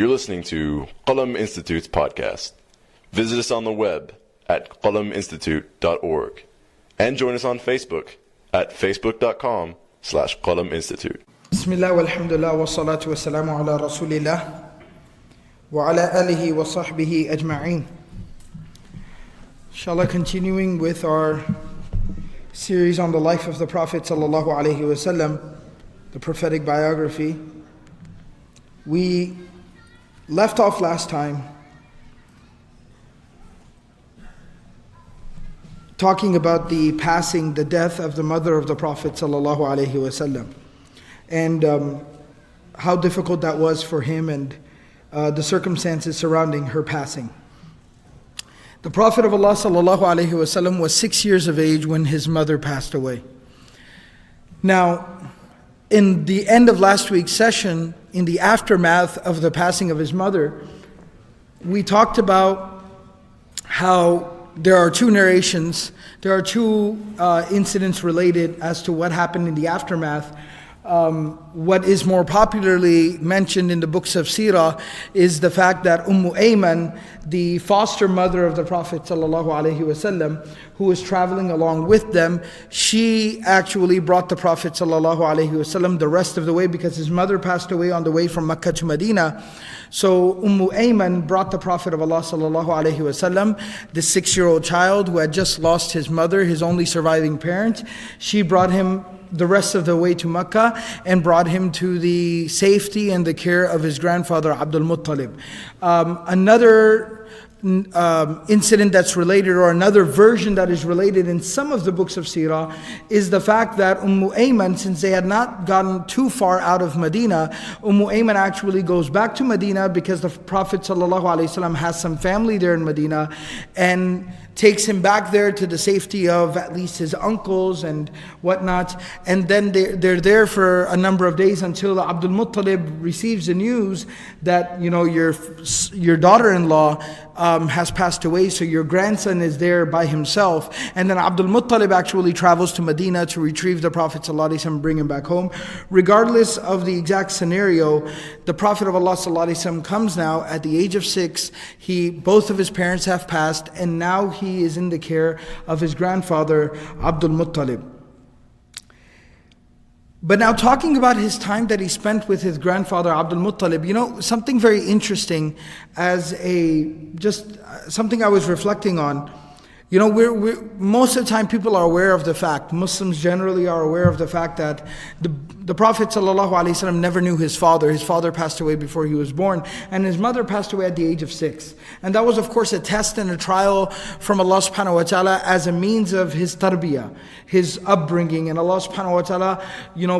You're listening to Qalam Institute's podcast. Visit us on the web at qalaminstitute.org and join us on Facebook at facebook.com/Qalam Institute. Bismillah walhamdulillah wa salatu wa salamu ala rasulillah wa ala alihi wa sahbihi ajma'een. Inshallah, continuing with our series on the life of the Prophet sallallahu alaihi wasallam, the prophetic biography. We left off last time talking about the death of the mother of the Prophet sallallahu alaihi wasallam, and how difficult that was for him, and the circumstances surrounding her passing. The Prophet of Allah sallallahu alaihi wasallam was 6 years of age when his mother passed away. Now, in the end of last week's session, in the aftermath of the passing of his mother, we talked about how there are two narrations, there are two incidents related as to what happened in the aftermath. What is more popularly mentioned in the books of Seerah is the fact that Ayman, the foster mother of the Prophet ﷺ, who was traveling along with them, she actually brought the Prophet ﷺ the rest of the way, because his mother passed away on the way from Mecca to Medina. So Ayman brought the Prophet of Allah ﷺ, the 6-year-old child who had just lost his mother, his only surviving parent. She brought him the rest of the way to Mecca and brought him to the safety and the care of his grandfather Abdul Muttalib. Another incident that's related, or another version that is related in some of the books of Seerah, is the fact that Ayman, since they had not gotten too far out of Medina, Ayman actually goes back to Medina because the Prophet ﷺ has some family there in Medina, and takes him back there to the safety of at least his uncles and whatnot. And then they're there for a number of days until Abdul Muttalib receives the news that, your daughter-in-law has passed away, so your grandson is there by himself. And then Abdul Muttalib actually travels to Medina to retrieve the Prophet ﷺ and bring him back home. Regardless of the exact scenario, the Prophet of Allah ﷺ comes now at the age of 6. Both of his parents have passed, and now he is in the care of his grandfather Abdul Muttalib. But now, talking about his time that he spent with his grandfather Abdul Muttalib, something very interesting, something I was reflecting on. Most of the time people are aware of the fact, Muslims generally are aware of the fact that the Prophet ﷺ never knew his father. His father passed away before he was born, and his mother passed away at the age of 6. And that was, of course, a test and a trial from Allah subhanahu wa ta'ala as a means of his tarbiyah, his upbringing. And Allah subhanahu wa ta'ala,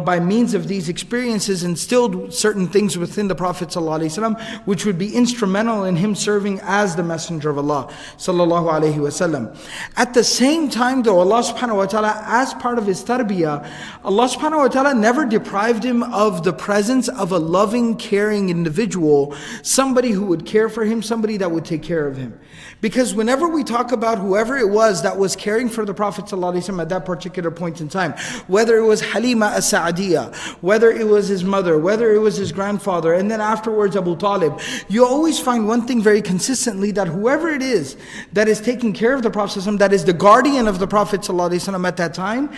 by means of these experiences, instilled certain things within the Prophet ﷺ, which would be instrumental in him serving as the Messenger of Allah sallallahu alaihi wasallam. At the same time, though, Allah subhanahu wa ta'ala, as part of his tarbiyah, Allah subhanahu wa ta'ala never deprived him of the presence of a loving, caring individual, somebody who would care for him, somebody that would take care of him. Because whenever we talk about whoever it was that was caring for the Prophet ﷺ at that particular point in time, whether it was Halima as-Sa'diyah, whether it was his mother, whether it was his grandfather, and then afterwards Abu Talib, you always find one thing very consistently, that whoever it is that is taking care of the Prophet ﷺ, that is the guardian of the Prophet ﷺ at that time,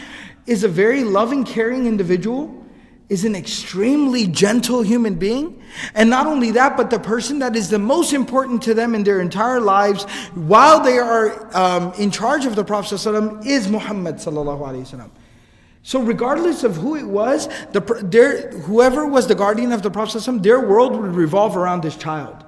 is a very loving, caring individual, is an extremely gentle human being. And not only that, but the person that is the most important to them in their entire lives while they are in charge of the Prophet ﷺ is Muhammad sallallahu alaihi wasallam. So regardless of who it was, whoever was the guardian of the Prophet ﷺ, their world would revolve around this child.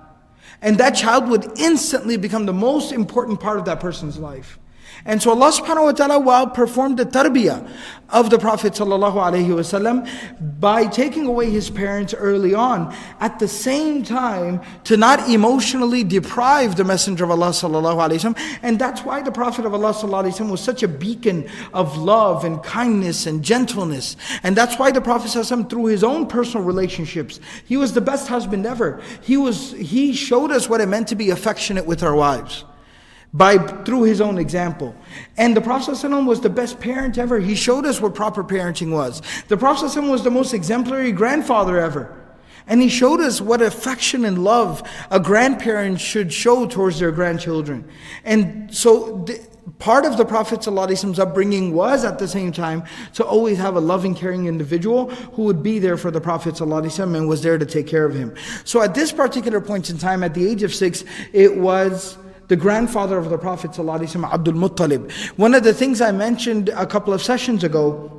And that child would instantly become the most important part of that person's life. And so Allah subhanahu wa ta'ala, while performed the tarbiyah of the Prophet sallallahu alaihi wasallam by taking away his parents early on, at the same time to not emotionally deprive the Messenger of Allah sallallahu alaihi wasallam. And that's why the Prophet of Allah sallallahu alaihi wasallam was such a beacon of love and kindness and gentleness. And that's why the Prophet sallallahu alaihi wasallam, through his own personal relationships, he was the best husband ever. He showed us what it meant to be affectionate with our wives, through his own example. And the Prophet ﷺ was the best parent ever. He showed us what proper parenting was. The Prophet ﷺ was the most exemplary grandfather ever. And he showed us what affection and love a grandparent should show towards their grandchildren. And so part of the Prophet ﷺ's upbringing was at the same time to always have a loving, caring individual who would be there for the Prophet ﷺ and was there to take care of him. So at this particular point in time, at the age of 6, it was the grandfather of the Prophet ﷺ, Abdul Muttalib. One of the things I mentioned a couple of sessions ago,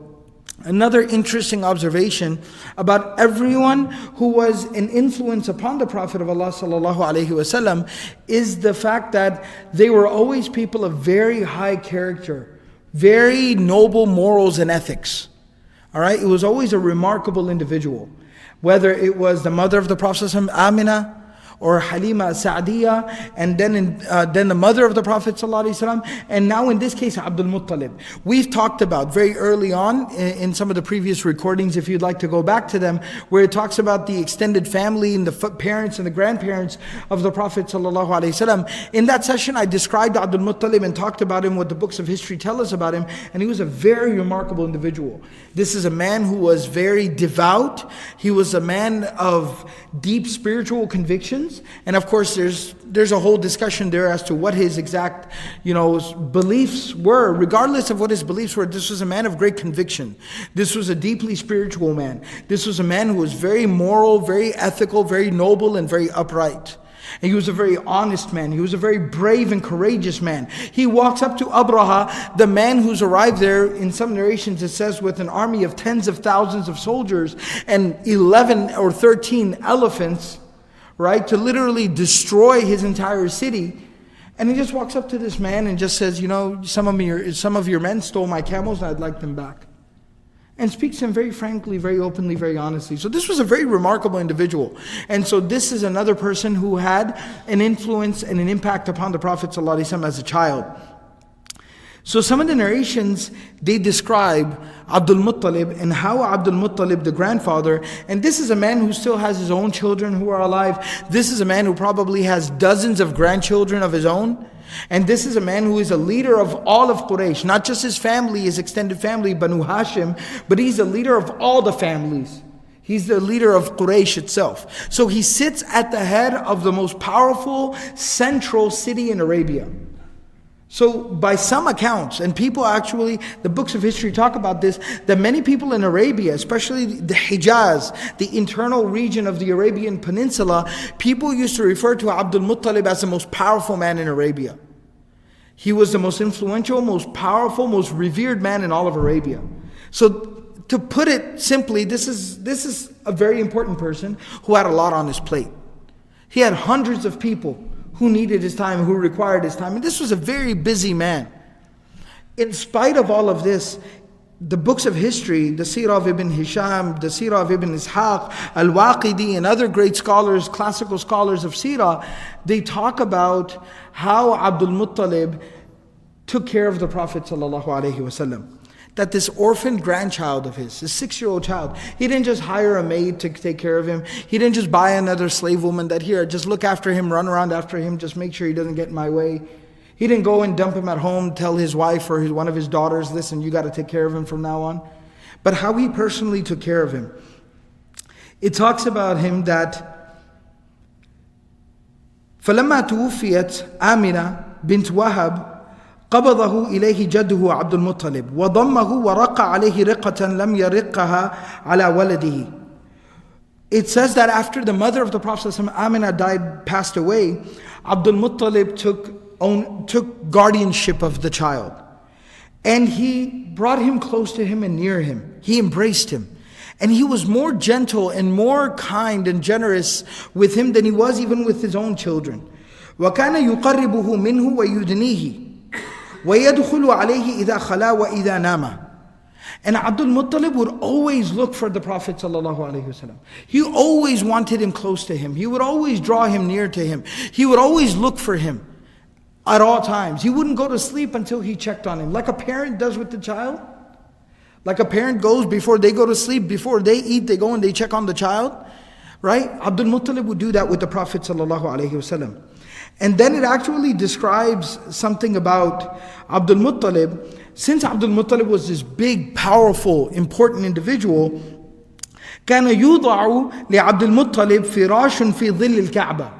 another interesting observation about everyone who was an influence upon the Prophet of Allah sallallahu alaihi wasallam is the fact that they were always people of very high character, very noble morals and ethics. All right, it was always a remarkable individual. Whether it was the mother of the Prophet Amina, or Halima Sa'diyah, and then the mother of the Prophet ﷺ, and now in this case Abdul Muttalib. We've talked about very early on in some of the previous recordings, if you'd like to go back to them, where it talks about the extended family and the parents and the grandparents of the Prophet ﷺ. In that session I described Abdul Muttalib and talked about him, what the books of history tell us about him, and he was a very remarkable individual. This is a man who was very devout. He was a man of deep spiritual convictions. And of course, there's a whole discussion there as to what his exact, beliefs were. Regardless of what his beliefs were, this was a man of great conviction. This was a deeply spiritual man. This was a man who was very moral, very ethical, very noble, and very upright. And he was a very honest man. He was a very brave and courageous man. He walks up to Abraha, the man who's arrived there, in some narrations it says, with an army of tens of thousands of soldiers and 11 or 13 elephants, right, to literally destroy his entire city. And he just walks up to this man and just says, some of your men stole my camels and I'd like them back. And speaks to him very frankly, very openly, very honestly. So this was a very remarkable individual. And so this is another person who had an influence and an impact upon the Prophet ﷺ as a child. So some of the narrations, they describe Abdul Muttalib and how Abdul Muttalib, the grandfather, and this is a man who still has his own children who are alive. This is a man who probably has dozens of grandchildren of his own. And this is a man who is a leader of all of Quraysh, not just his family, his extended family, Banu Hashim, but he's a leader of all the families. He's the leader of Quraysh itself. So he sits at the head of the most powerful central city in Arabia. So by some accounts, and people actually, the books of history talk about this, that many people in Arabia, especially the Hijaz, the internal region of the Arabian Peninsula, people used to refer to Abdul Muttalib as the most powerful man in Arabia. He was the most influential, most powerful, most revered man in all of Arabia. So to put it simply, this is a very important person who had a lot on his plate. He had hundreds of people who needed his time, who required his time. And this was a very busy man. In spite of all of this, the books of history, the Seerah of Ibn Hisham, the Seerah of Ibn Ishaq, Al-Waqidi, and other great scholars, classical scholars of Seerah, they talk about how Abdul Muttalib took care of the Prophet ﷺ. That this orphaned grandchild of his, this 6-year-old child, he didn't just hire a maid to take care of him. He didn't just buy another slave woman that here, just look after him, run around after him, just make sure he doesn't get in my way. He didn't go and dump him at home, tell his wife or one of his daughters, listen, you got to take care of him from now on. But how he personally took care of him. It talks about him that فَلَمَّا تُوفِيَتْ آمِنَةٌ بِنْتُ وَهَبٍ قبضه إليه جده عبد المطلب وضمه ورق عليه رقة لم يرقها على ولده. It says that after the mother of the Prophet ﷺ, Amina passed away, Abdul Muttalib took guardianship of the child. And he brought him close to him and near him. He embraced him. And he was more gentle and more kind and generous with him than he was even with his own children. وكان يقربه منه ويدنيه وَيَدْخُلُ عَلَيْهِ إِذَا خَلَا وَإِذَا نَامَ. And Abdul Muttalib would always look for the Prophet ﷺ. He always wanted him close to him. He would always draw him near to him. He would always look for him at all times. He wouldn't go to sleep until he checked on him. Like a parent does with the child. Like a parent goes before they go to sleep, before they eat, they go and they check on the child. Right? Abdul Muttalib would do that with the Prophet ﷺ. And then it actually describes something about Abdul Muttalib. Since Abdul Muttalib was this big, powerful, important individual, كان يوضع لعبد المطلب فراش في ظل الكعبة.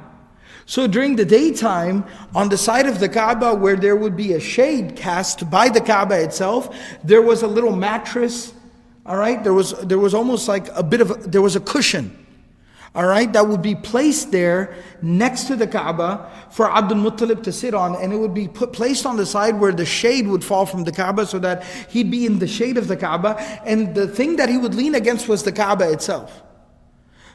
So during the daytime, on the side of the Kaaba where there would be a shade cast by the Kaaba itself, there was a little mattress, all right? There was almost like there was a cushion, all right, that would be placed there next to the Kaaba for Abdul Muttalib to sit on, and it would be placed on the side where the shade would fall from the Kaaba so that he'd be in the shade of the Kaaba, and the thing that he would lean against was the Kaaba itself.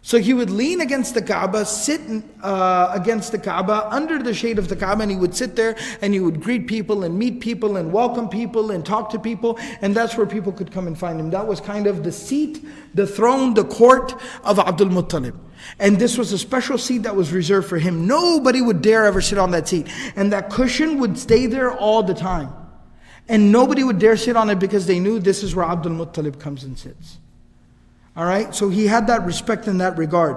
So he would lean against the Kaaba, sit against the Kaaba, under the shade of the Kaaba, and he would sit there and he would greet people and meet people and welcome people and talk to people, and that's where people could come and find him. That was kind of the seat, the throne, the court of Abdul Muttalib. And this was a special seat that was reserved for him. Nobody would dare ever sit on that seat. And that cushion would stay there all the time. And nobody would dare sit on it because they knew this is where Abdul Muttalib comes and sits. All right, so he had that respect in that regard.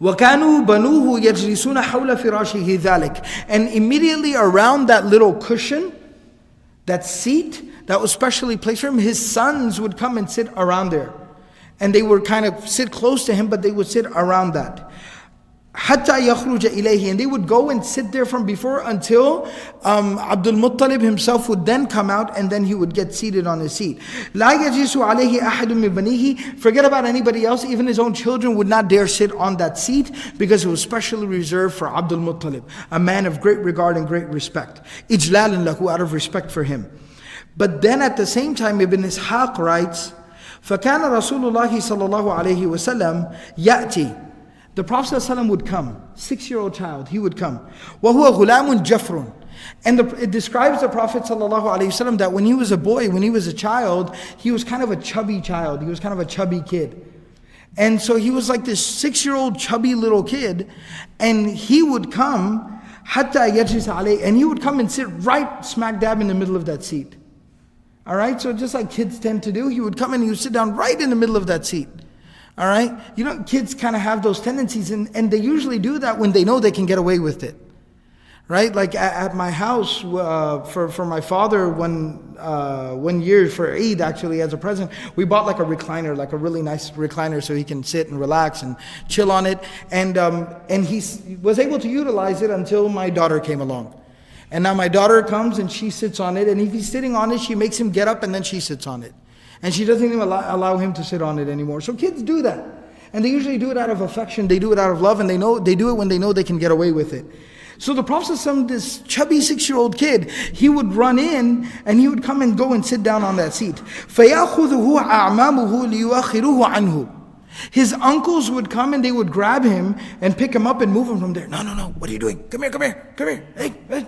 وَكَانُوا بَنُوهُ يَجْلِسُونَ حَوْلَ فِرَاشِهِ ذَلِكَ. And immediately around that little cushion, that seat that was specially placed for him, his sons would come and sit around there. And they would kind of sit close to him, but they would sit around that. حَتَّى يَخْرُجَ إِلَيْهِ. And they would go and sit there from before until Abdul Muttalib himself would then come out, and then he would get seated on his seat. لَا يَجِسُ عَلَيْهِ أَحَدٌ مِّن بَنِيهِ. Forget about anybody else, even his own children would not dare sit on that seat because it was specially reserved for Abdul Muttalib, a man of great regard and great respect. إِجْلَالًا لَهُ, out of respect for him. But then at the same time, Ibn Ishaq writes, فَكَانَ رَسُولُ اللَّهِ صَلَّى اللَّهُ عَلَيْهِ وَسَلَّمْ يَأْتِي. The Prophet ﷺ would come, 6-year-old child, he would come. وَهُوَ غُلَامٌ جَفْرٌ. And it describes the Prophet ﷺ that when he was a boy, when he was a child, he was kind of a chubby child. He was kind of a chubby kid. And so he was like this 6-year-old chubby little kid, and he would come, حَتَّى يَجْلِسَ عَلَيْهِ, and he would come and sit right smack dab in the middle of that seat. All right, so just like kids tend to do, he would come and he would sit down right in the middle of that seat. All right, you know, kids kind of have those tendencies, and they usually do that when they know they can get away with it. Right, like at my house for my father one year for Eid, actually, as a present, we bought like a recliner, like a really nice recliner, so he can sit and relax and chill on it. And he was able to utilize it until my daughter came along. And now my daughter comes and she sits on it, and if he's sitting on it, she makes him get up and then she sits on it. And she doesn't even allow him to sit on it anymore. So kids do that. And they usually do it out of affection, they do it out of love, and they do it when they know they can get away with it. So the Prophet ﷺ, this chubby 6-year-old kid, he would run in and he would come and go and sit down on that seat. فَيَأْخُذُهُ أَعْمَامُهُ لِيُؤَخِّرُهُ عَنْهُ. His uncles would come and they would grab him and pick him up and move him from there. No, what are you doing? Come here. Hey.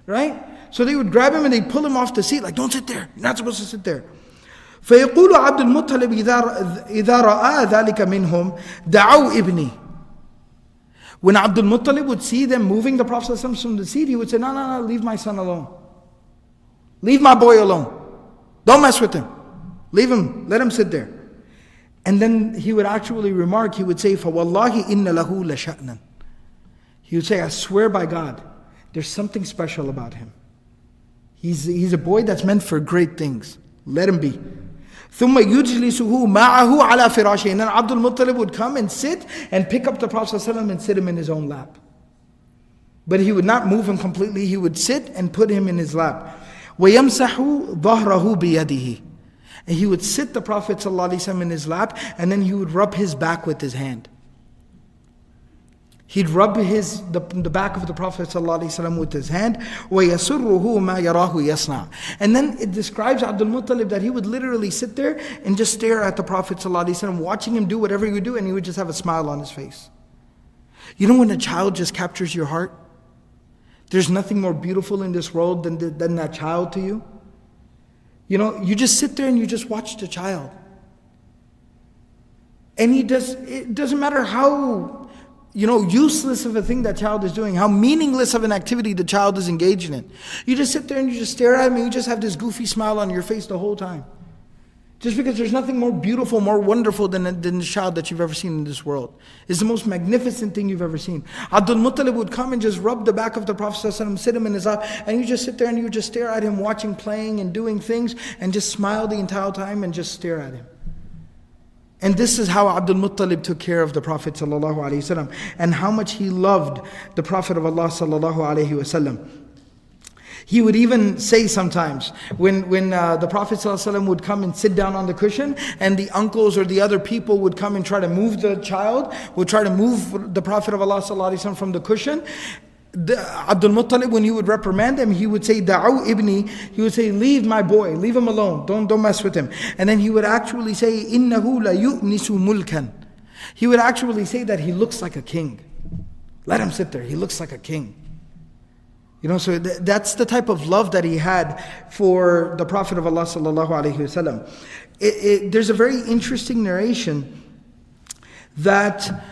Right? So they would grab him and they'd pull him off the seat, like, don't sit there. You're not supposed to sit there. فيقول عبد المطلب إذا رأى ذلك منهم دعوا ابني. When Abdul Muttalib would see them moving the Prophet ﷺ from the seat, he would say, no, leave my son alone. Leave my boy alone. Don't mess with him. Leave him, let him sit there. And then he would actually remark, he would say, فَوَاللَّهِ إِنَّ لَهُ لَشَأْنًا. He would say, I swear by God, there's something special about him. He's a boy that's meant for great things. Let him be. ثُمَّ يُجْلِسُهُ مَعَهُ عَلَى فِرَاشِهِ. And then Abdul Muttalib would come and sit and pick up the Prophet ﷺ and sit him in his own lap. But he would not move him completely. He would sit and put him in his lap. وَيَمْسَحُ ظَهْرَهُ بِيَدِهِ. And he would sit the Prophet ﷺ in his lap, and then he would rub his back with his hand. He'd rub the back of the Prophet ﷺ with his hand. وَيَسُرُّهُ مَا يَرَاهُ يَصْنَعُ. And then it describes Abdul Muttalib that he would literally sit there and just stare at the Prophet ﷺ, watching him do whatever he would do, and he would just have a smile on his face. You know when a child just captures your heart? There's nothing more beautiful in this world than that child to you. You know, you just sit there and you just watch the child. And it doesn't matter how useless of a thing that child is doing, how meaningless of an activity the child is engaging in. You just sit there and you just stare at him and you just have this goofy smile on your face the whole time. Just because there's nothing more beautiful, more wonderful than the child that you've ever seen in this world. It's the most magnificent thing you've ever seen. Abdul Muttalib would come and just rub the back of the Prophet ﷺ, sit him in his lap, and you just sit there and you just stare at him watching, playing and doing things, and just smile the entire time and just stare at him. And this is how Abdul Muttalib took care of the Prophet ﷺ, and how much he loved the Prophet of Allah ﷺ. He would even say sometimes, when the Prophet ﷺ would come and sit down on the cushion, and the uncles or the other people would come and try to move the child, would try to move the Prophet of Allah ﷺ from the cushion, Abdul Muttalib, when he would reprimand him, he would say, Da'u ibni, he would say, leave my boy, leave him alone, don't mess with him. And then he would actually say, Innahu la yu'nisu mulkan. He would actually say that he looks like a king. Let him sit there, he looks like a king. So that's the type of love that he had for the Prophet of Allah sallallahu alaihi wasallam. There's a very interesting narration that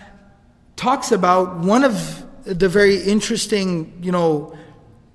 talks about one of the very interesting,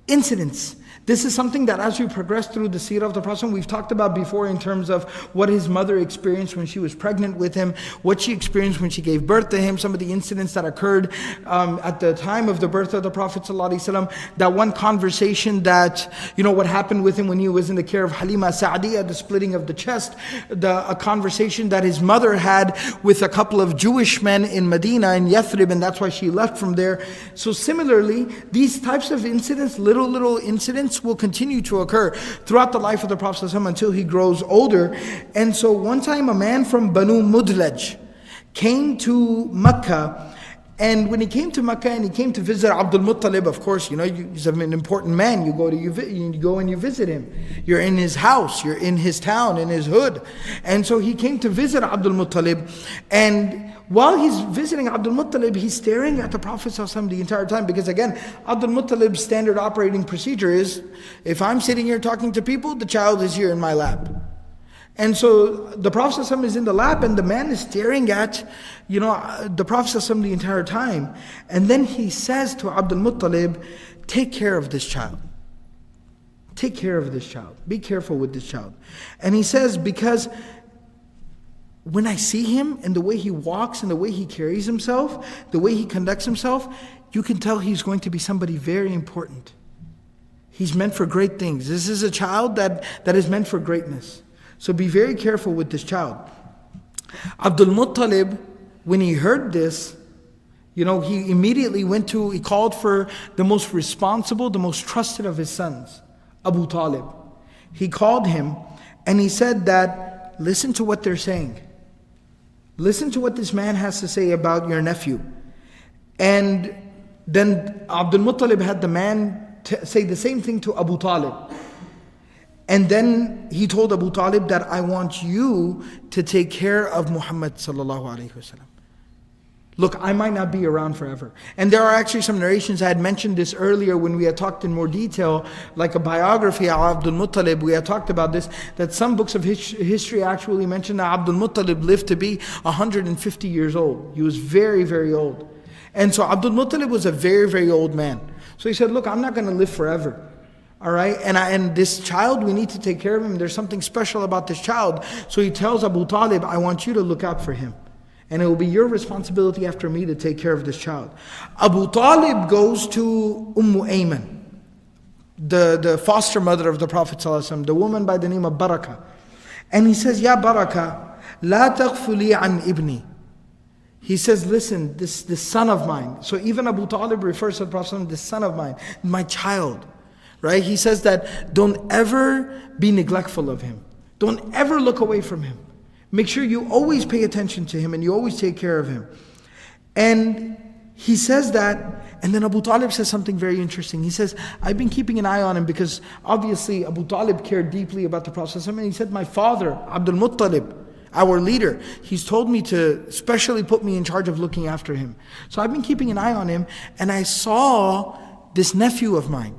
incidents. This is something that as we progress through the seerah of the Prophet, we've talked about before in terms of what his mother experienced when she was pregnant with him, what she experienced when she gave birth to him, some of the incidents that occurred at the time of the birth of the Prophet ﷺ, that one conversation that, what happened with him when he was in the care of Halima Sa'diyah, the splitting of the chest, a conversation that his mother had with a couple of Jewish men in Medina, in Yathrib, and that's why she left from there. So similarly, these types of incidents, little incidents, will continue to occur throughout the life of the Prophet ﷺ until he grows older. And so one time a man from Banu Mudlaj came to Mecca, and when he came to Mecca and he came to visit Abdul Muttalib, of course, he's an important man. You go and you visit him. You're in his house, you're in his town, in his hood. And so he came to visit Abdul Muttalib, and while he's visiting Abdul Muttalib, he's staring at the Prophet ﷺ the entire time, because again, Abdul Muttalib's standard operating procedure is, if I'm sitting here talking to people, the child is here in my lap. And so the Prophet ﷺ is in the lap, and the man is staring at the Prophet ﷺ the entire time. And then he says to Abdul Muttalib, take care of this child. Take care of this child. Be careful with this child. And he says, because when I see him and the way he walks and the way he carries himself, the way he conducts himself, you can tell he's going to be somebody very important. He's meant for great things. This is a child that is meant for greatness. So be very careful with this child. Abdul Muttalib, when he heard this, he immediately he called for the most responsible, the most trusted of his sons, Abu Talib. He called him and he said that, listen to what they're saying. Listen to what this man has to say about your nephew. And then Abdul Muttalib had the man say the same thing to Abu Talib. And then he told Abu Talib that I want you to take care of Muhammad sallallahu alaihi wasallam. Look, I might not be around forever. And there are actually some narrations, I had mentioned this earlier when we had talked in more detail, like a biography of Abdul Muttalib, we had talked about this, that some books of history actually mention that Abdul Muttalib lived to be 150 years old. He was very, very old. And so Abdul Muttalib was a very, very old man. So he said, look, I'm not going to live forever. All right, and this child, we need to take care of him. There's something special about this child. So he tells Abu Talib, I want you to look out for him. And it will be your responsibility after me to take care of this child. Abu Talib goes to Ayman, the foster mother of the Prophet ﷺ, the woman by the name of Barakah. And he says, Ya Barakah, la taghfuli an ibni. He says, listen, this son of mine. So even Abu Talib refers to the Prophet ﷺ, this son of mine, my child. Right? He says that don't ever be neglectful of him. Don't ever look away from him. Make sure you always pay attention to him and you always take care of him. And he says that, and then Abu Talib says something very interesting. He says, I've been keeping an eye on him because obviously Abu Talib cared deeply about the Prophet. And he said, my father, Abdul Muttalib, our leader, he's told me to specially put me in charge of looking after him. So I've been keeping an eye on him, and I saw this nephew of mine,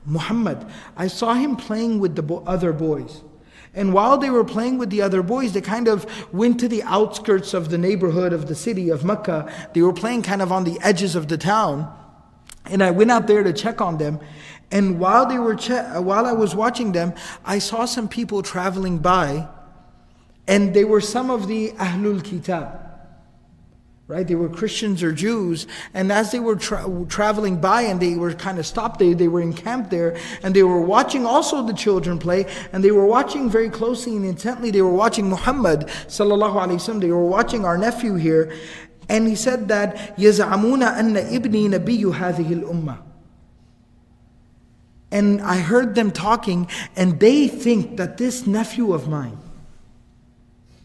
Muhammad. I saw him playing with the other boys. And while they were playing with the other boys, they kind of went to the outskirts of the neighborhood of the city of Mecca. They were playing kind of on the edges of the town. And I went out there to check on them. And while I was watching them, I saw some people traveling by. And they were some of the Ahlul Kitab. right? They were Christians or Jews, and as they were traveling by and they were kind of stopped, they were encamped there, and they were watching also the children play, and they were watching very closely and intently. They were watching Muhammad sallallahu alaihi wasallam. They were watching our nephew here, and he said that يَزْعَمُونَ أَنَّ إِبْنِي نَبِيُّ هَذِهِ الْأُمَّةِ. And I heard them talking, and they think that this nephew of mine,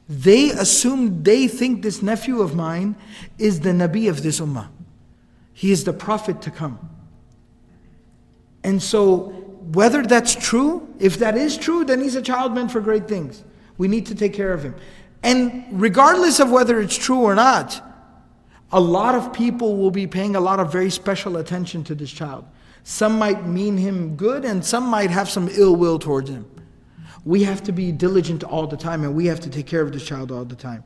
they think this nephew of mine is the Nabi of this ummah. He is the prophet to come. And so, whether that's true, if that is true, then he's a child meant for great things. We need to take care of him. And regardless of whether it's true or not, a lot of people will be paying a lot of very special attention to this child. Some might mean him good, and some might have some ill will towards him. We have to be diligent all the time, and we have to take care of this child all the time.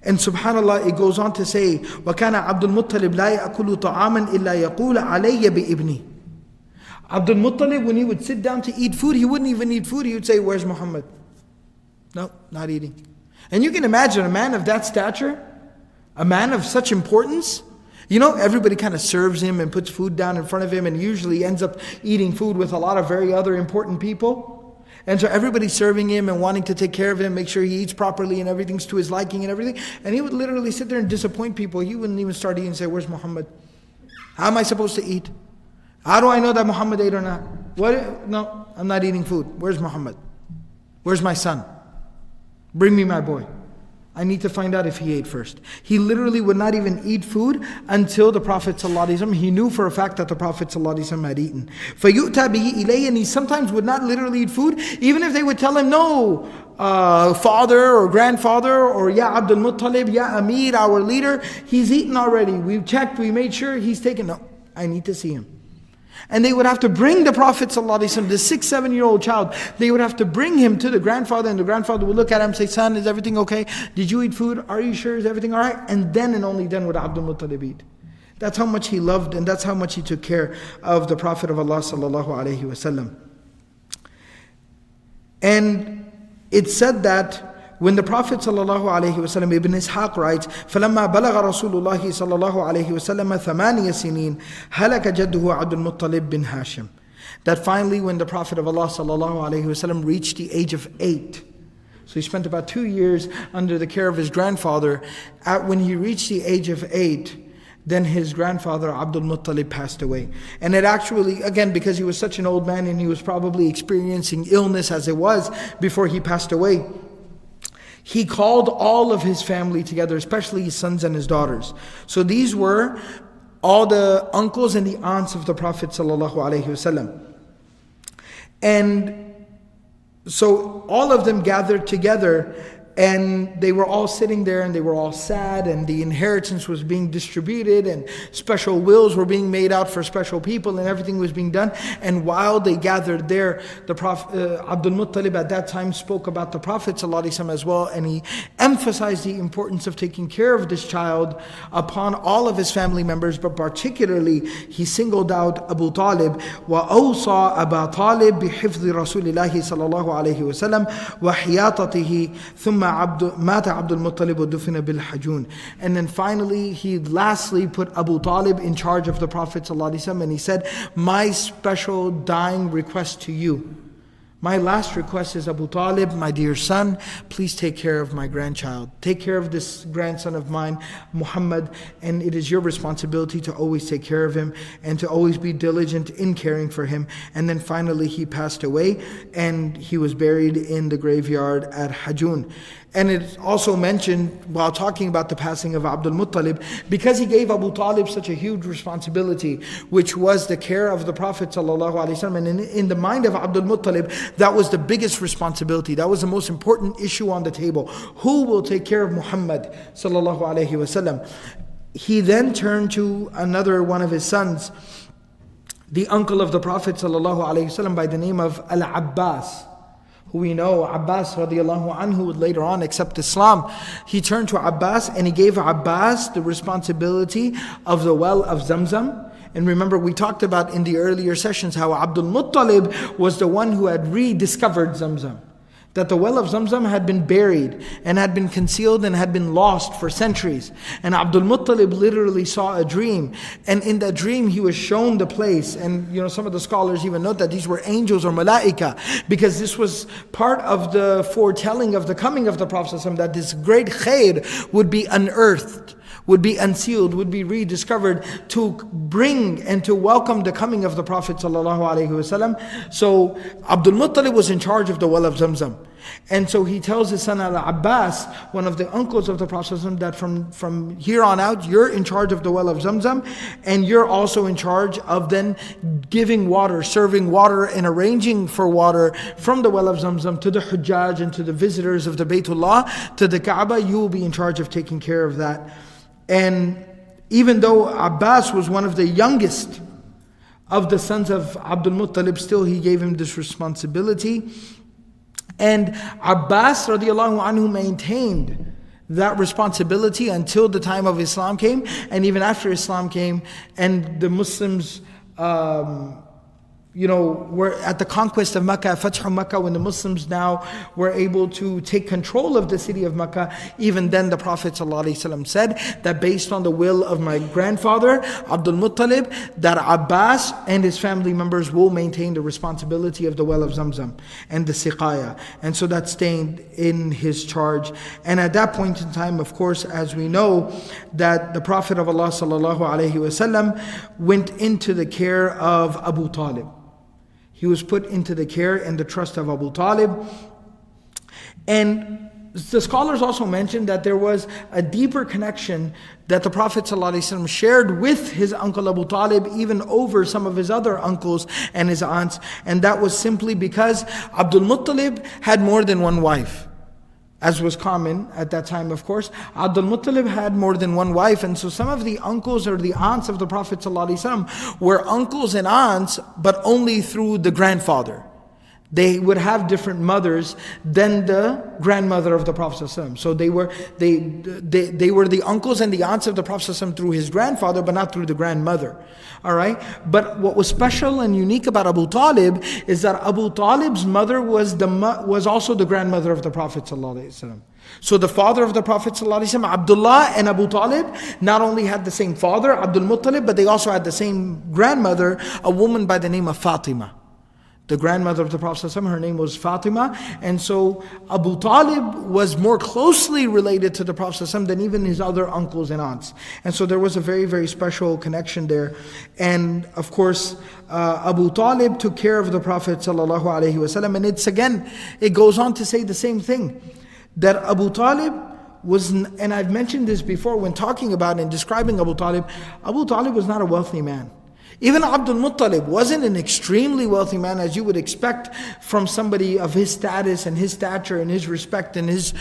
And subhanAllah, it goes on to say, وَكَانَ عَبْدُ الْمُطَّلِبْ لَا يَأْكُلُ طَعَامًا إِلَّا يَقُولَ عَلَيَّ بِإِبْنِي. Abdul Muttalib, when he would sit down to eat food, he wouldn't even eat food. He would say, "Where's Muhammad?" No, not eating. And you can imagine a man of that stature, a man of such importance. You know, everybody kind of serves him and puts food down in front of him, and usually ends up eating food with a lot of very other important people. And so everybody's serving him and wanting to take care of him, make sure he eats properly and everything's to his liking and everything. And he would literally sit there and disappoint people. He wouldn't even start eating and say, "Where's Muhammad? How am I supposed to eat? How do I know that Muhammad ate or not? What? No, I'm not eating food. Where's Muhammad? Where's my son? Bring me my boy. I need to find out if he ate first." He literally would not even eat food until the Prophet ﷺ, he knew for a fact that the Prophet ﷺ had eaten. فَيُؤْتَى بِهِ إِلَيْهِ. And he sometimes would not literally eat food, even if they would tell him, "No, father or grandfather, or Ya Abdul Muttalib, Ya Amir, our leader, he's eaten already. We've checked, we made sure he's taken." No, I need to see him. And they would have to bring the Prophet ﷺ, the 6-7-year-old child, they would have to bring him to the grandfather, and the grandfather would look at him and say, "Son, is everything okay? Did you eat food? Are you sure? Is everything alright?" And then and only then would Abdul Muttalib eat. That's how much he loved, and that's how much he took care of the Prophet of Allah ﷺ. And it said that when the Prophet ﷺ, Ibn Ishaq writes, فَلَمَّا بَلَغَ رَسُولُ اللَّهِ صَلَّى اللَّهُ عَلَيْهِ وَسَلَّمَ 8 سِنِينَ هَلَكَ جَدُّهُ عَبْدُ الْمُطَّلِبْ bin Hashim. That finally when the Prophet of Allah ﷺ reached the age of 8, so he spent about 2 years under the care of his grandfather. When he reached the age of 8, then his grandfather Abdul Muttalib passed away. And it actually, again, because he was such an old man and he was probably experiencing illness as it was before he passed away, he called all of his family together, especially his sons and his daughters. So these were all the uncles and the aunts of the Prophet ﷺ. And so all of them gathered together, and they were all sitting there, and they were all sad, and the inheritance was being distributed, and special wills were being made out for special people, and everything was being done. And while they gathered there, the Prophet Abdul Muttalib at that time spoke about the Prophet ﷺ as well, and he emphasized the importance of taking care of this child upon all of his family members, but particularly he singled out Abu Talib. وَأَوْصَى أَبَا طَالِبْ بِحِفْظِ رَسُولِ اللَّهِ صَلَّى اللَّهُ عَلَيْهِ وَسَلَّمْ وَحِيَاطَتِهِ ثُمَّ مَاتَ عَبْدُ الْمُطَّلِبُ وَدُفِنَ بِالْحَجُونِ. And then finally, he lastly put Abu Talib in charge of the Prophet ﷺ, and he said, "My special dying request to you, my last request is, Abu Talib, my dear son, please take care of my grandchild. Take care of this grandson of mine, Muhammad, and it is your responsibility to always take care of him and to always be diligent in caring for him." And then finally he passed away, and he was buried in the graveyard at Hajun. And it's also mentioned while talking about the passing of Abdul Muttalib, because he gave Abu Talib such a huge responsibility, which was the care of the Prophet ﷺ. And in the mind of Abdul Muttalib, that was the biggest responsibility. That was the most important issue on the table. Who will take care of Muhammad ﷺ? He then turned to another one of his sons, the uncle of the Prophet ﷺ, by the name of Al-Abbas, who we know Abbas radiallahu anhu would later on accept Islam. He turned to Abbas and he gave Abbas the responsibility of the well of Zamzam. And remember, we talked about in the earlier sessions how Abdul Muttalib was the one who had rediscovered Zamzam. that the well of Zamzam had been buried and had been concealed and had been lost for centuries. And Abdul Muttalib literally saw a dream. And in that dream, he was shown the place. And some of the scholars even note that these were angels or malaika, because this was part of the foretelling of the coming of the Prophet ﷺ, that this great khair would be unearthed, would be unsealed, would be rediscovered to bring and to welcome the coming of the Prophet ﷺ. So Abdul Muttalib was in charge of the well of Zamzam. And so he tells his son Al-Abbas, one of the uncles of the Prophet ﷺ, that from here on out, you're in charge of the well of Zamzam, and you're also in charge of then giving water, serving water, and arranging for water from the well of Zamzam to the Hujjaj and to the visitors of the Baytullah, to the Kaaba. You will be in charge of taking care of that. And even though Abbas was one of the youngest of the sons of Abdul Muttalib, still he gave him this responsibility. And Abbas radiallahu anhu maintained that responsibility until the time of Islam came, and even after Islam came, and the Muslims were at the conquest of Mecca, Fathu Mecca, when the Muslims now were able to take control of the city of Mecca. Even then the Prophet ﷺ said that based on the will of my grandfather, Abdul Muttalib, that Abbas and his family members will maintain the responsibility of the well of Zamzam and the Siqaya. And so that stayed in his charge. And at that point in time, of course, as we know, that the Prophet of Allah ﷺ went into the care of Abu Talib. He was put into the care and the trust of Abu Talib. And the scholars also mentioned that there was a deeper connection that the Prophet ﷺ shared with his uncle Abu Talib, even over some of his other uncles and his aunts. And that was simply because Abdul Muttalib had more than one wife, as was common at that time, of course. Abdul Muttalib had more than one wife, and so some of the uncles or the aunts of the Prophet ﷺ were uncles and aunts, but only through the grandfather. They would have different mothers than the grandmother of the Prophet ﷺ. So they were the uncles and the aunts of the Prophet ﷺ through his grandfather, but not through the grandmother. Alright? But what was special and unique about Abu Talib is that Abu Talib's mother was also the grandmother of the Prophet ﷺ. So the father of the Prophet ﷺ, Abdullah and Abu Talib, not only had the same father, Abdul Muttalib, but they also had the same grandmother, a woman by the name of Fatima. The grandmother of the Prophet ﷺ, her name was Fatima. And so Abu Talib was more closely related to the Prophet ﷺ than even his other uncles and aunts. And so there was a very, very special connection there. And of course, Abu Talib took care of the Prophet ﷺ. And it goes on to say the same thing. That Abu Talib was, and I've mentioned this before when talking about and describing Abu Talib was not a wealthy man. Even Abdul Muttalib wasn't an extremely wealthy man, as you would expect from somebody of his status and his stature and his respect and his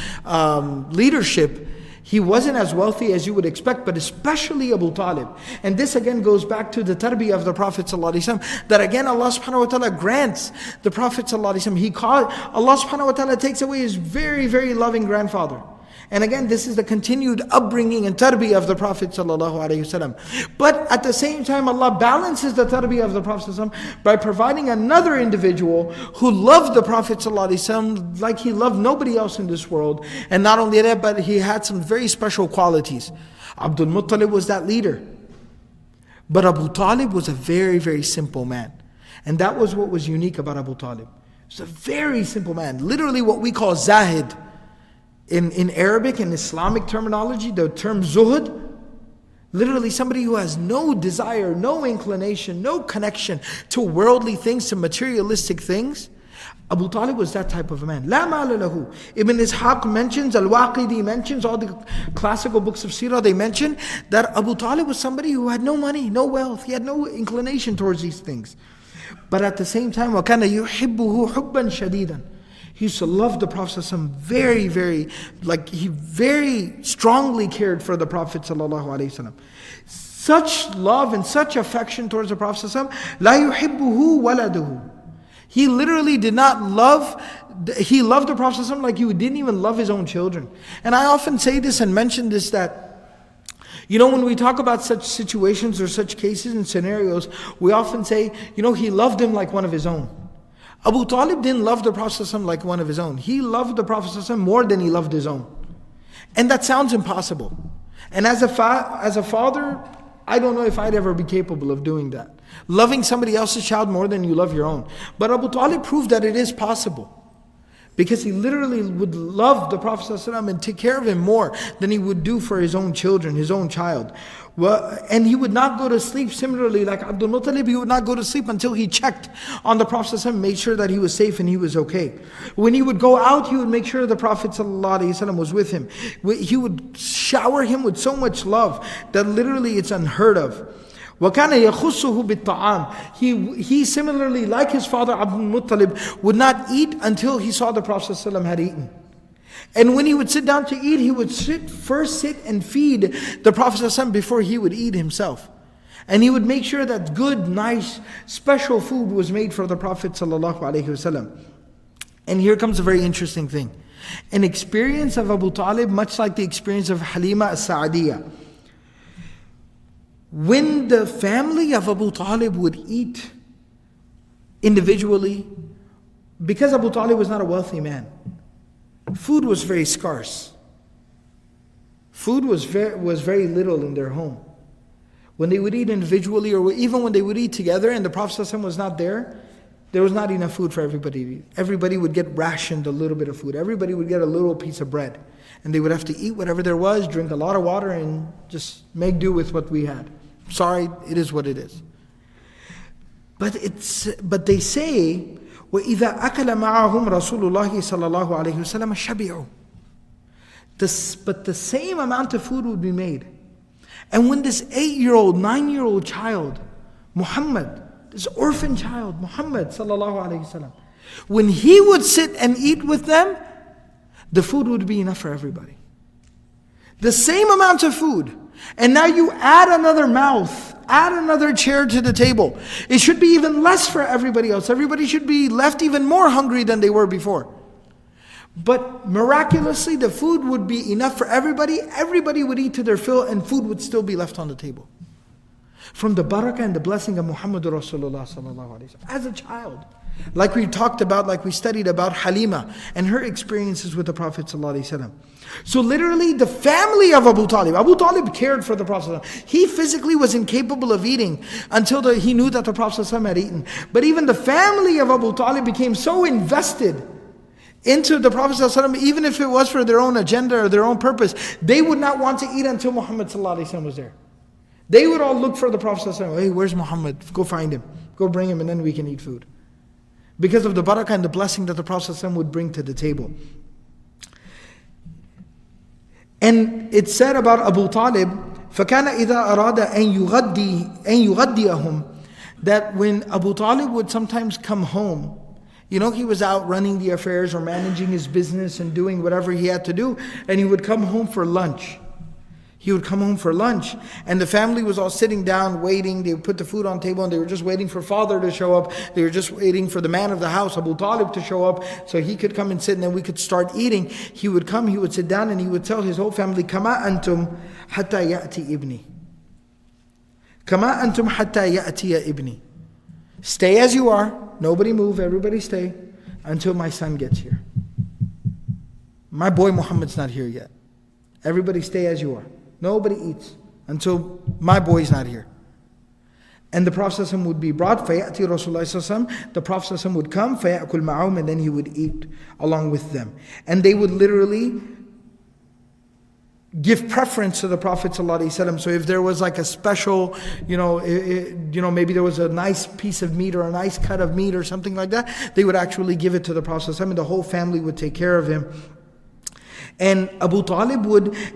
leadership. He wasn't as wealthy as you would expect, but especially Abu Talib. And this again goes back to the tarbiyah of the Prophet ﷺ, that again Allah subhanahu wa ta'ala grants the Prophet ﷺ. Allah subhanahu wa ta'ala takes away his very, very loving grandfather. And again, this is the continued upbringing and tarbiyah of the Prophet ﷺ. But at the same time, Allah balances the tarbiyah of the Prophet ﷺ by providing another individual who loved the Prophet ﷺ like he loved nobody else in this world. And not only that, but he had some very special qualities. Abdul Muttalib was that leader. But Abu Talib was a very, very simple man. And that was what was unique about Abu Talib. He was a very simple man. Literally what we call zahid. In Arabic and Islamic terminology, the term zuhud, literally somebody who has no desire, no inclination, no connection to worldly things, to materialistic things. Abu Talib was that type of a man. La mala lahu. Ibn Ishaq mentions, Al-Waqidi mentions, all the classical books of Seerah, they mention that Abu Talib was somebody who had no money, no wealth. He had no inclination towards these things. But at the same time, وَكَانَ يُحِبُّهُ حُبًّا شَدِيدًا. He used to love the Prophet ﷺ very, very, he very strongly cared for the Prophet ﷺ. Such love and such affection towards the Prophet ﷺ, لَا يُحِبُّهُ وَلَدُهُ. He literally did not he loved the Prophet ﷺ like he didn't even love his own children. And I often say this and mention this, that when we talk about such situations or such cases and scenarios, we often say, he loved him like one of his own. Abu Talib didn't love the Prophet ﷺ like one of his own. He loved the Prophet ﷺ more than he loved his own. And that sounds impossible. And as a father, I don't know if I'd ever be capable of doing that. Loving somebody else's child more than you love your own. But Abu Talib proved that it is possible. Because he literally would love the Prophet ﷺ and take care of him more than he would do for his own children, his own child. And he would not go to sleep similarly like Abdul Muttalib. He would not go to sleep until he checked on the Prophet ﷺ, made sure that he was safe and he was okay. When he would go out, he would make sure the Prophet ﷺ was with him. He would shower him with so much love that literally it's unheard of. وَكَانَ يَخُصُّهُ بِالطَّعَامِ He similarly, like his father Abdul Muttalib, would not eat until he saw the Prophet ﷺ had eaten. And when he would sit down to eat, he would first sit and feed the Prophet ﷺ before he would eat himself. And he would make sure that good, nice, special food was made for the Prophet ﷺ. And here comes a very interesting thing. An experience of Abu Talib, much like the experience of Halima as-Sa'diyah. When the family of Abu Talib would eat individually, because Abu Talib was not a wealthy man, food was very scarce. Food was very little in their home. When they would eat individually, or even when they would eat together and the Prophet ﷺ was not there was not enough food for everybody to eat. Everybody would get rationed a little bit of food. Everybody would get a little piece of bread. And they would have to eat whatever there was, drink a lot of water, and just make do with what we had. Sorry, it is what it is. But they say, وَإِذَا أَكَلَ مَعَهُمْ رَسُولُ اللَّهِ صَلَّى اللَّهُ عَلَيْهِ وسلم شَبِعُوا. But the same amount of food would be made. And when this 8-year-old, 9-year-old child, Muhammad, this orphan child, Muhammad sallallahu alayhi wasallam, when he would sit and eat with them, the food would be enough for everybody. The same amount of food. And now you add another mouth, add another chair to the table. It should be even less for everybody else. Everybody should be left even more hungry than they were before. But miraculously, the food would be enough for everybody. Everybody would eat to their fill and food would still be left on the table. From the barakah and the blessing of Muhammadur Rasulullah sallallahu alaihi wasallam. As a child. Like we talked about, like we studied about Halima and her experiences with the Prophet sallallahu alaihi wasallam. So literally the family of Abu Talib cared for the Prophet. He physically was incapable of eating until he knew that the Prophet had eaten. But even the family of Abu Talib became so invested into the Prophet ﷺ, even if it was for their own agenda or their own purpose, they would not want to eat until Muhammad ﷺ was there. They would all look for the Prophet ﷺ. Hey, where's Muhammad? Go find him. Go bring him and then we can eat food. Because of the barakah and the blessing that the Prophet ﷺ would bring to the table. And it said about Abu Talib, فَكَانَ إِذَا أَرَادَ أَن يُغَدِّيَهُمْ, that when Abu Talib would sometimes come home, you know, he was out running the affairs or managing his business and doing whatever he had to do, and he would come home for lunch. He would come home for lunch, and the family was all sitting down waiting. They would put the food on the table and they were just waiting for father to show up. They were just waiting for the man of the house, Abu Talib, to show up so he could come and sit and then we could start eating. He would come, he would sit down and he would tell his whole family, Kama antum hatta ya'ti ibni. Kama antum hatta ya'tiya ibni. Stay as you are. Nobody move, everybody stay until my son gets here. My boy Muhammad's not here yet. Everybody stay as you are. Nobody eats until my boy's not here. And the Prophet ﷺ would be brought, فَيَأْتِي Rasulullah ﷺ, the Prophet ﷺ would come, فَيَأْكُلْ مَعَهُمْ, and then he would eat along with them. And they would literally give preference to the Prophet ﷺ. So if there was like a special, maybe there was a nice piece of meat or a nice cut of meat or something like that, they would actually give it to the Prophet ﷺ, and the whole family would take care of him. And Abu Talib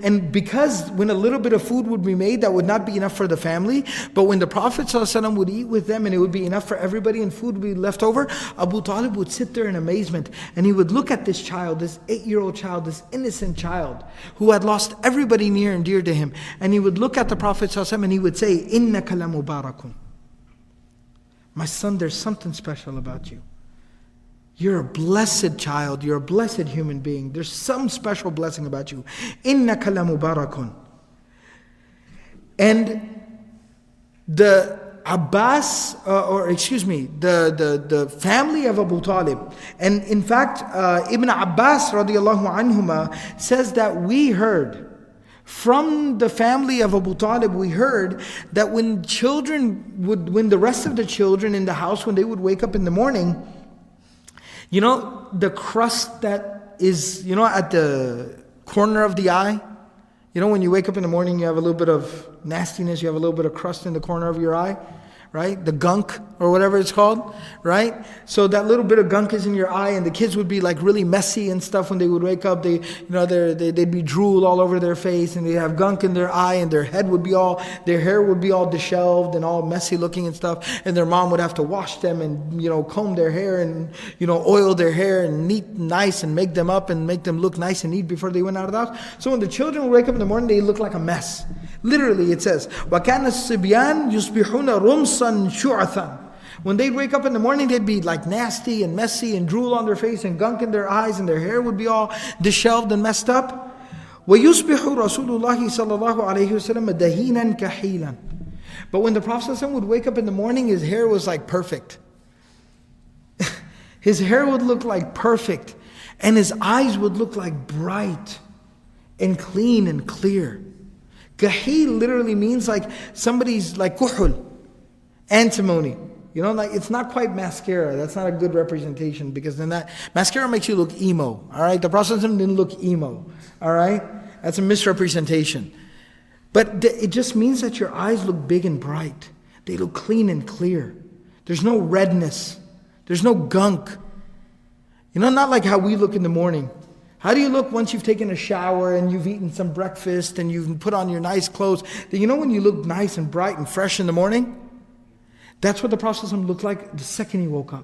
and because when a little bit of food would be made, that would not be enough for the family. But when the Prophet ﷺ would eat with them and it would be enough for everybody and food would be left over, Abu Talib would sit there in amazement. And he would look at this child, this 8-year-old child, this innocent child, who had lost everybody near and dear to him. And he would look at the Prophet ﷺ and he would say, إِنَّكَ لَمُبَارَكٌ. My son, there's something special about you. You're a blessed child. You're a blessed human being. There's some special blessing about you. إِنَّكَ لَمُبَارَكٌ. And Abbas, the family of Abu Talib. And in fact, Ibn Abbas radiallahu anhuma says that we heard from the family of Abu Talib, we heard that when the rest of the children in the house, when they would wake up in the morning, the crust that is, at the corner of the eye, when you wake up in the morning, you have a little bit of nastiness, you have a little bit of crust in the corner of your eye, right? The gunk or whatever it's called, right? So that little bit of gunk is in your eye, and the kids would be like really messy and stuff when they would wake up. They'd be drool all over their face, and they have gunk in their eye, and their hair would be all disheveled and all messy looking and stuff. And their mom would have to wash them and comb their hair and oil their hair and nice and make them up and make them look nice and neat before they went out of the house. So when the children would wake up in the morning, they look like a mess. Literally, it says, وَكَانَ الصِّبْيَانُ يُصْبِحُونَ رُمْصًا شُعَثًا. When they'd wake up in the morning, they'd be like nasty and messy and drool on their face and gunk in their eyes, and their hair would be all disheveled and messed up. وَيُصْبِحُ رَسُولُ اللَّهِ صَلَّى اللَّهُ عَلَيْهِ وسلم دَهِينًا كَحِيلًا. But when the Prophet would wake up in the morning, his hair was like perfect. His hair would look like perfect, and his eyes would look like bright and clean and clear. Kahil literally means like somebody's like kuhul, antimony. Like it's not quite mascara. That's not a good representation, because then that mascara makes you look emo. All right, the Prophet didn't look emo. All right, that's a misrepresentation. But it just means that your eyes look big and bright. They look clean and clear. There's no redness. There's no gunk. Not like how we look in the morning. How do you look once you've taken a shower and you've eaten some breakfast and you've put on your nice clothes? When you look nice and bright and fresh in the morning? That's what the Prophet looked like the second he woke up.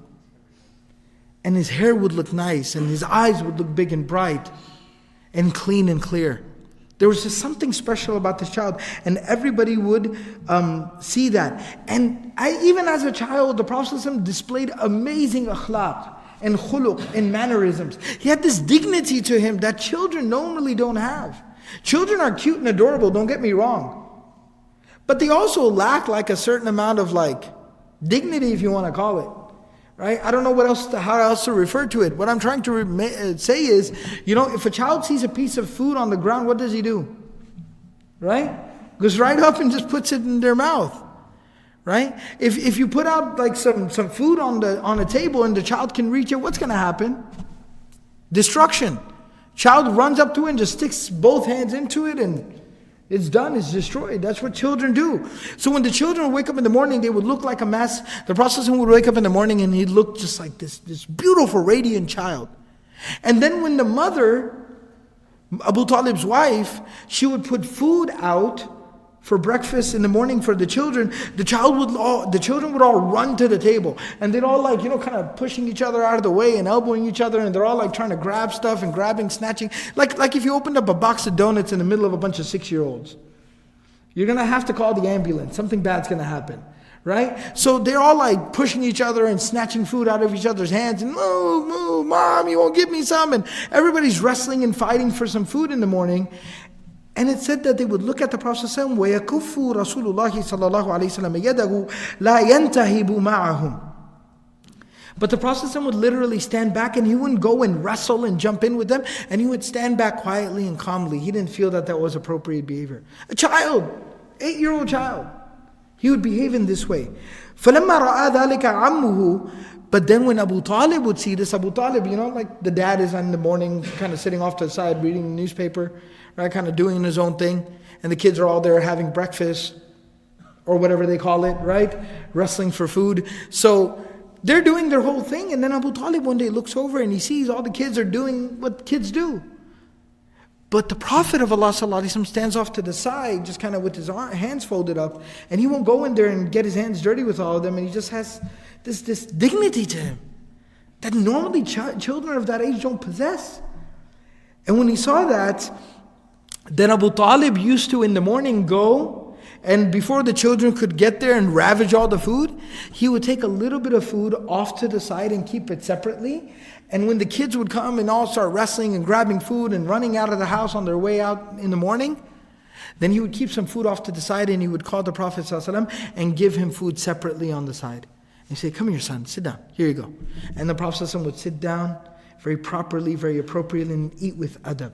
And his hair would look nice, and his eyes would look big and bright and clean and clear. There was just something special about this child, and everybody would see that. And even as a child, the Prophet displayed amazing akhlaq and khuluq and mannerisms. He had this dignity to him that children normally don't have. Children are cute and adorable, don't get me wrong. But they also lack like a certain amount of dignity, if you want to call it. Right? I don't know how else to refer to it. What I'm trying to say is, if a child sees a piece of food on the ground, what does he do? Right? Goes right up and just puts it in their mouth. Right? If you put out some food on a table and the child can reach it, what's going to happen? Destruction. Child runs up to it and just sticks both hands into it, and it's done, it's destroyed. That's what children do. So when the children would wake up in the morning, they would look like a mess. The Prophet would wake up in the morning and he'd look just like this beautiful, radiant child. And then when the mother, Abu Talib's wife, she would put food out for breakfast in the morning for the children, the children would all run to the table, and they'd all kind of pushing each other out of the way and elbowing each other, and they're all trying to grab stuff and grabbing, snatching, like if you opened up a box of donuts in the middle of a bunch of 6-year-olds. You're going to have to call the ambulance. Something bad's going to happen, right? So they're all pushing each other and snatching food out of each other's hands, and move, mom, you won't give me some, and everybody's wrestling and fighting for some food in the morning. And it said that they would look at the Prophet ﷺ, وَيَكُفُّ رَسُولُ اللَّهِ صَلَّى اللَّهُ عَلَيْهِ وسلم يَدَهُ لَا يَنْتَهِبُ مَعَهُمْ. But the Prophet ﷺ would literally stand back, and he wouldn't go and wrestle and jump in with them, and he would stand back quietly and calmly. He didn't feel that was appropriate behavior. A child, 8-year-old child, he would behave in this way. فَلَمَّا رَأَى ذَلِكَ عَمُّهُ. But then when Abu Talib would see this, Abu Talib, the dad is in the morning kind of sitting off to the side reading the newspaper, right, kind of doing his own thing, and the kids are all there having breakfast, or whatever they call it, right, wrestling for food. So they're doing their whole thing, and then Abu Talib one day looks over and he sees all the kids are doing what kids do. But the Prophet of Allah ﷺ stands off to the side, just kind of with his hands folded up, and he won't go in there and get his hands dirty with all of them, and he just has this dignity to him that normally children of that age don't possess. And when he saw that, then Abu Talib used to in the morning go, and before the children could get there and ravage all the food, he would take a little bit of food off to the side and keep it separately. And when the kids would come and all start wrestling and grabbing food and running out of the house on their way out in the morning, Then he would keep some food off to the side and he would call the Prophet ﷺ and give him food separately on the side. And say, come here son, sit down, here you go. And the Prophet ﷺ would sit down very properly, very appropriately, and eat with adab.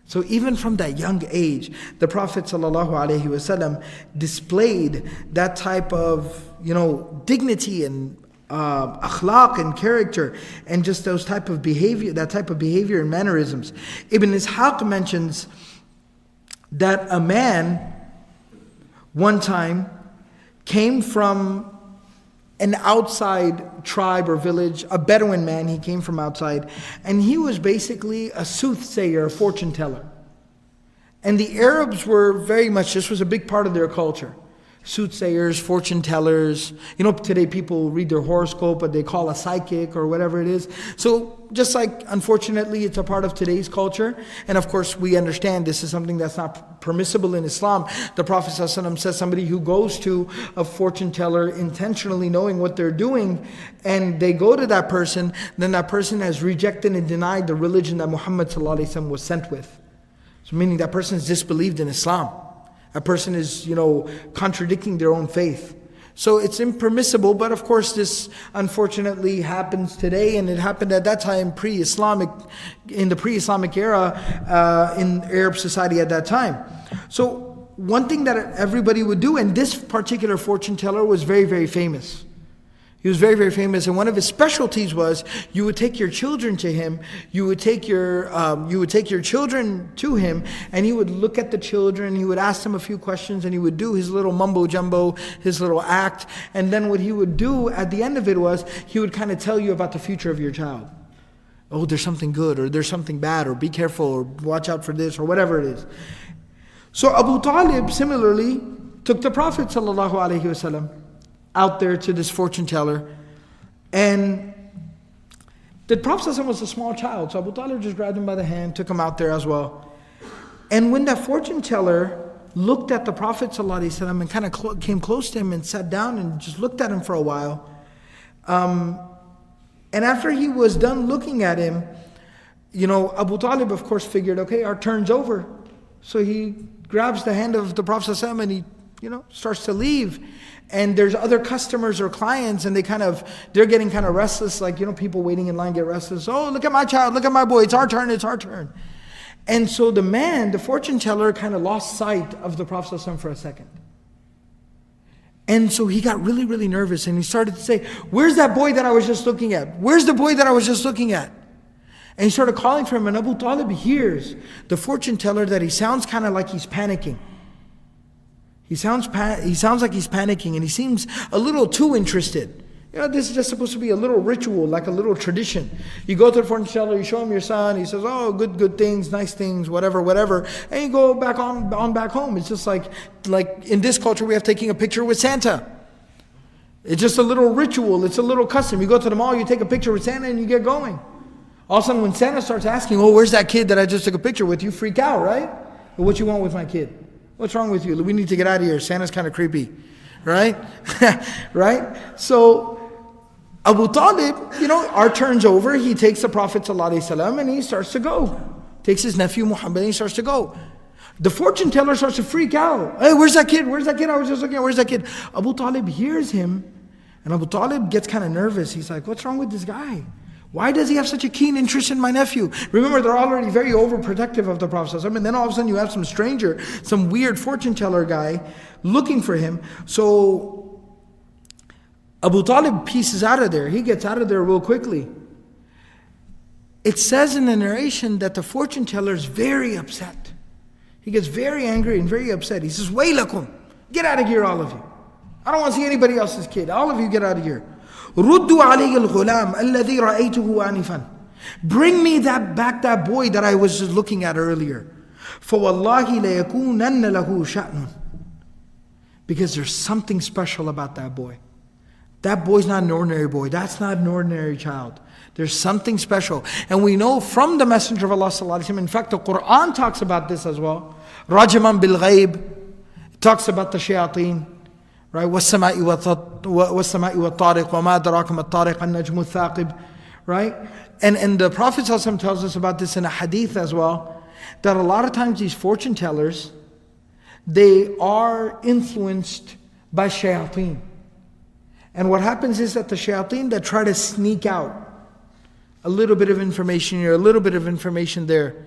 So even from that young age, the Prophet ﷺ displayed that type of, dignity and akhlaq and character, and just those type of behavior, that type of behavior and mannerisms. Ibn Ishaq mentions that a man one time came from an outside tribe or village, a Bedouin man, he came from outside, and he was basically a soothsayer, a fortune teller. And the Arabs were very much, this was a big part of their culture. Soothsayers, fortune tellers. Today people read their horoscope, but they call a psychic or whatever it is. So just like, unfortunately, it's a part of today's culture. And of course, we understand this is something that's not permissible in Islam. The Prophet ﷺ says somebody who goes to a fortune teller intentionally knowing what they're doing, and they go to that person, then that person has rejected and denied the religion that Muhammad ﷺ was sent with. So meaning that person has disbelieved in Islam. A person is, contradicting their own faith. So it's impermissible, but of course this unfortunately happens today, and it happened at that time in the pre-Islamic era, in Arab society at that time. So one thing that everybody would do, and this particular fortune teller was very, very famous. He was very, very famous, and one of his specialties was you would take your children to him. You would take your children to him, and he would look at the children. He would ask them a few questions, and he would do his little mumbo jumbo, his little act. And then what he would do at the end of it was he would kind of tell you about the future of your child. Oh, there's something good, or there's something bad, or be careful, or watch out for this, or whatever it is. So Abu Talib similarly took the Prophet ﷺ out there to this fortune teller, and the Prophet ﷺ was a small child, so Abu Talib just grabbed him by the hand, took him out there as well. And when that fortune teller looked at the Prophet ﷺ and kind of came close to him and sat down and just looked at him for a while, and after he was done looking at him, Abu Talib of course figured, okay, our turn's over. So he grabs the hand of the Prophet ﷺ and he starts to leave. And there's other customers or clients, and they're getting kind of restless, like, people waiting in line get restless. Oh, look at my child, look at my boy, it's our turn. And so the fortune teller kind of lost sight of the Prophet ﷺ for a second. And so he got really, really nervous, and he started to say, where's that boy that I was just looking at? Where's the boy that I was just looking at? And he started calling for him, and Abu Talib hears the fortune teller that he sounds kind of like he's panicking. He sounds like he's panicking, and he seems a little too interested. This is just supposed to be a little ritual, like a little tradition. You go to the fortune teller, you show him your son, he says, oh, good things, nice things, whatever, and you go back on back home. It's just like in this culture, we have taking a picture with Santa. It's just a little ritual, it's a little custom. You go to the mall, you take a picture with Santa, and you get going. All of a sudden, when Santa starts asking, oh, where's that kid that I just took a picture with, you freak out, right? Well, what you want with my kid? What's wrong with you? We need to get out of here. Santa's kind of creepy, right? Right? So Abu Talib, our turn's over. He takes the Prophet ﷺ and he starts to go. Takes his nephew Muhammad and he starts to go. The fortune teller starts to freak out. Hey, where's that kid? Where's that kid? I was just looking at, where's that kid? Abu Talib hears him, and Abu Talib gets kind of nervous. He's like, what's wrong with this guy? Why does he have such a keen interest in my nephew? Remember, they're already very overprotective of the Prophet ﷺ, and then all of a sudden you have some stranger, some weird fortune teller guy looking for him. So Abu Talib pieces out of there. He gets out of there real quickly. It says in the narration that the fortune teller is very upset. He gets very angry and very upset. He says, Waylakum, get out of here, all of you. I don't want to see anybody else's kid. All of you get out of here. Ruddu alayhi al-ghulam alladhi ra'aytuhu anifan. Bring me that boy that I was just looking at earlier. فَوَاللَّهِ لَيَكُونَنَّ لَهُ شَأْنٌ. Because there's something special about that boy. That boy's not an ordinary boy. That's not an ordinary child. There's something special. And we know from the Messenger of Allah sallallahu alaihi wasallam, in fact the Quran talks about this as well. Rajaman bil ghayb. It talks about the shayateen. Right? وَالسَّمَاءِ وَالطَّارِقِ وَمَا أَدْرَاكَ مَا الطَّارِقُ النَّجْمُ الثَّاقِبُ. Right? And the Prophet ﷺ tells us about this in a hadith as well, that a lot of times these fortune tellers, they are influenced by shayateen. And what happens is that the shayateen that try to sneak out a little bit of information here, a little bit of information there,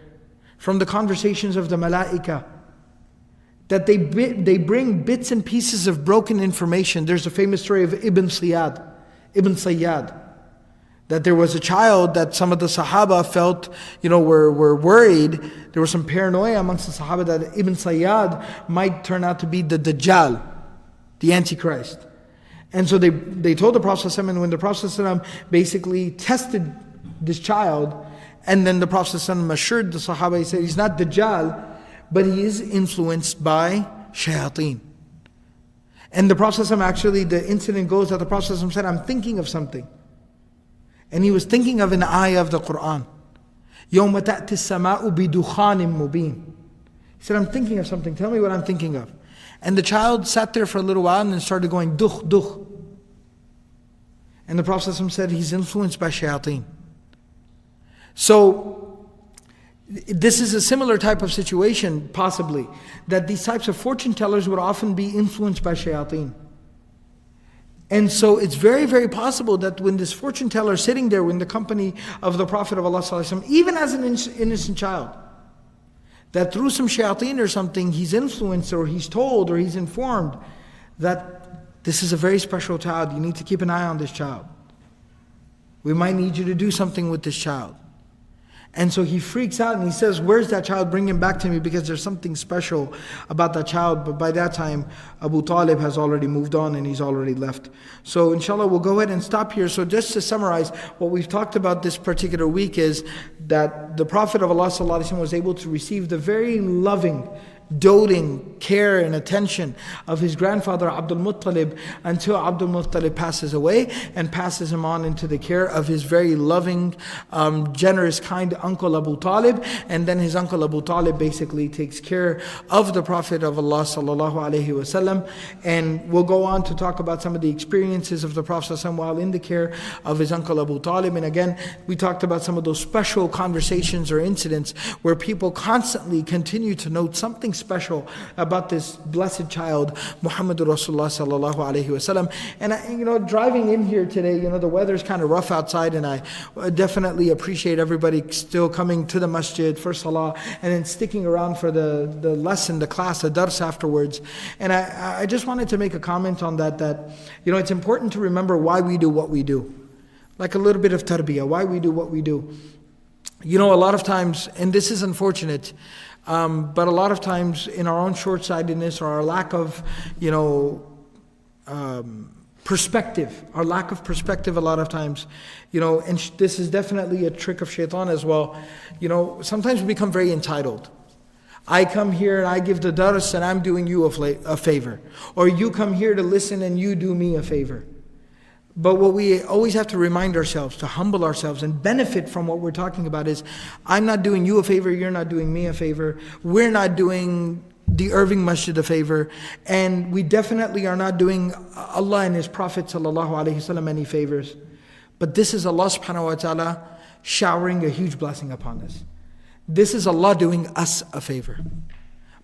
from the conversations of the malaika, that they bring bits and pieces of broken information. There's a famous story of Ibn Sayyad, that there was a child that some of the Sahaba felt, were worried. There was some paranoia amongst the Sahaba that Ibn Sayyad might turn out to be the Dajjal, the Antichrist. And so they told the Prophet ﷺ, and when the Prophet ﷺ basically tested this child, and then the Prophet ﷺ assured the Sahaba, he said, he's not Dajjal, but he is influenced by shayateen. And the Prophet ﷺ actually, the incident goes that the Prophet ﷺ said, I'm thinking of something. And he was thinking of an ayah of the Quran. يَوْمَ تَأْتِ السَّمَاءُ بِدُخَانٍ مُبِينٍ. He said, I'm thinking of something, tell me what I'm thinking of. And the child sat there for a little while and then started going, dukh, dukh. And the Prophet ﷺ said, he's influenced by shayateen. So, this is a similar type of situation, possibly, that these types of fortune tellers would often be influenced by shayateen. And so it's very, very possible that when this fortune teller is sitting there in the company of the Prophet of Allah ﷺ, even as an innocent child, that through some shayateen or something, he's influenced or he's told or he's informed that this is a very special child, you need to keep an eye on this child. We might need you to do something with this child. And so he freaks out and he says, where's that child? Bring him back to me, because there's something special about that child. But by that time, Abu Talib has already moved on and he's already left. So inshallah, we'll go ahead and stop here. So just to summarize, what we've talked about this particular week is that the Prophet of Allah ﷺ was able to receive the very loving, doting care and attention of his grandfather Abdul Muttalib until Abdul Muttalib passes away and passes him on into the care of his very loving, generous, kind uncle Abu Talib. And then his uncle Abu Talib basically takes care of the Prophet of Allah sallallahu alaihi wasallam. And we'll go on to talk about some of the experiences of the Prophet ﷺ while in the care of his uncle Abu Talib. And again, we talked about some of those special conversations or incidents where people constantly continue to note something special about this blessed child, Muhammadur Rasulullah sallallahu alaihi wasallam. And driving in here today, the weather's kind of rough outside, and I definitely appreciate everybody still coming to the masjid for salah and then sticking around for the lesson, the class, the dars afterwards. And I just wanted to make a comment on that it's important to remember why we do what we do. Like a little bit of tarbiyah, why we do what we do. A lot of times, and this is unfortunate, but a lot of times in our own short-sightedness or our lack of, perspective, a lot of times, and this is definitely a trick of shaitan as well. Sometimes we become very entitled. I come here and I give the dars and I'm doing you a favor. Or you come here to listen and you do me a favor. But what we always have to remind ourselves, to humble ourselves and benefit from what we're talking about is, I'm not doing you a favor, you're not doing me a favor, we're not doing the Irving Masjid a favor, and we definitely are not doing Allah and His Prophet ﷺ any favors. But this is Allah subhanahu wa ta'ala showering a huge blessing upon us. This is Allah doing us a favor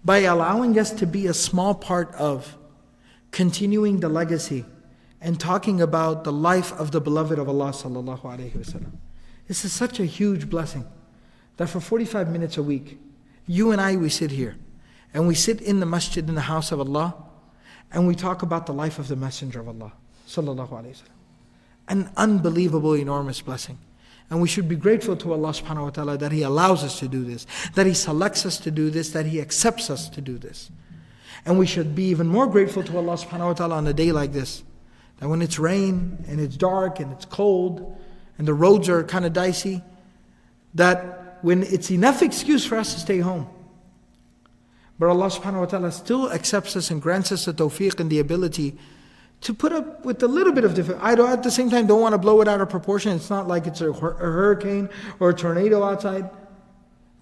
by allowing us to be a small part of continuing the legacy and talking about the life of the beloved of Allah sallallahu alaihi wasallam. This is such a huge blessing that for 45 minutes a week, you and I, we sit here and we sit in the masjid in the house of Allah and we talk about the life of the Messenger of Allah sallallahu alaihi wasallam. An unbelievable, enormous blessing. And we should be grateful to Allah subhanahu wa ta'ala that He allows us to do this, that He selects us to do this, that He accepts us to do this. And we should be even more grateful to Allah subhanahu wa ta'ala on a day like this, that when it's rain and it's dark and it's cold and the roads are kind of dicey, that when it's enough excuse for us to stay home, but Allah subhanahu wa ta'ala still accepts us and grants us the tawfiq and the ability to put up with a little bit of difficulty. I at the same time don't want to blow it out of proportion. It's not like it's a hurricane or a tornado outside.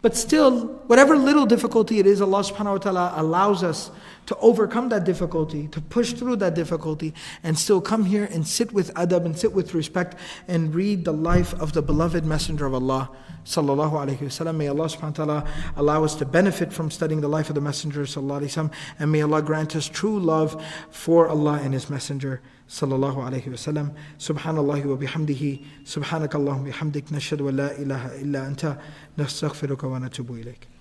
But still, whatever little difficulty it is, Allah subhanahu wa ta'ala allows us to overcome that difficulty, to push through that difficulty, and still come here and sit with adab and sit with respect and read the life of the beloved Messenger of Allah sallallahu alayhi wasallam. May Allah subhanahu wa ta'ala allow us to benefit from studying the life of the Messenger sallallahu alayhi wasallam, and may Allah grant us true love for Allah and His Messenger sallallahu alayhi wasallam. Subhanallahi wa bihamdihi, subhanakallahumma bihamdik, nashhadu an la ilaha illa anta, nastaghfiruka wa natubu ilayk.